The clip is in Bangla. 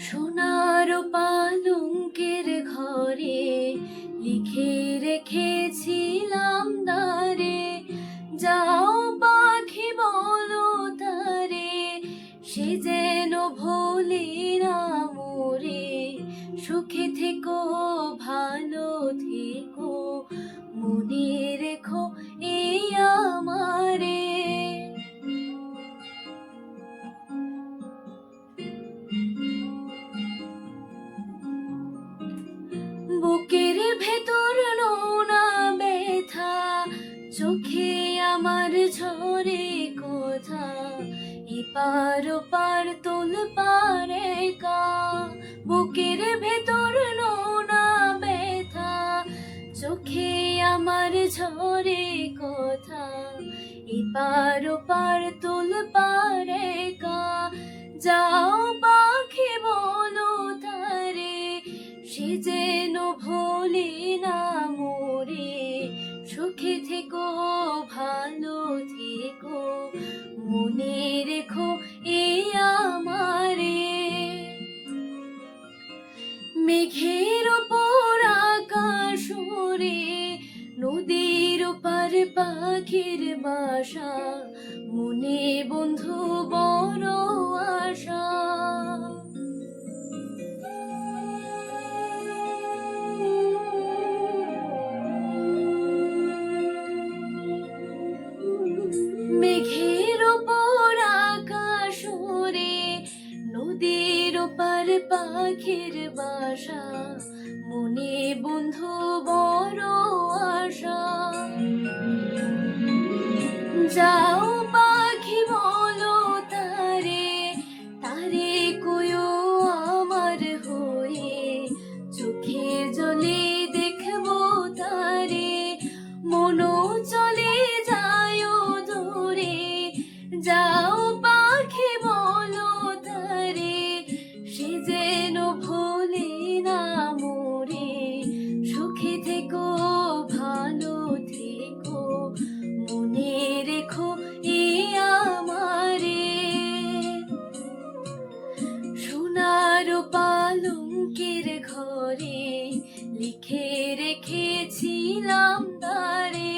সোনার পালঙ্কের ঘরে লিখে রেখেছিলাম দ্বারে, যাও পাখি বলো তারে, সে যেন ভোলে না মোরে। সুখে থেকো ভালো থেকো, মনে রেখো এই আমারে। বুকের ভেতর নোনা ব্যথা, চোখে আমার ঝরে কথা, এপার ওপার তোল পারে কা। বুকের ভেতর নোনা ব্যথা, চোখে আমার ঝরে কথা, এপার ওপার তোল পারে কা। যাও পাখি বলো তারে, সে যেন ভোলে না মোরে। সুখে থেকো ভালো থেকো, মনে রেখো এই আমারে। মেঘের ওপর আকাশ ওরে, নদীর ওপার পাখির বাসা, মনে বন্ধু বড় আশা। মেঘের ওপর আকাশ ওরে, নদীর ওপার পাখির বাসা, মনে বন্ধু বড় আশা। যাও পাখি বলো তারে, তারে কয়ো আমার হয়ে, চোখে জলে দেখবো তারে, মনও চলে যায় দূরে। যাও পাখি বলো তারে, সে যেন ভোলে না মোরে। সুখে থেকো ভালো থেকো, মনে রেখো এই আমারে। সোনার পালঙ্কের ঘরে লিখে রেখেছিলাম দ্বারে,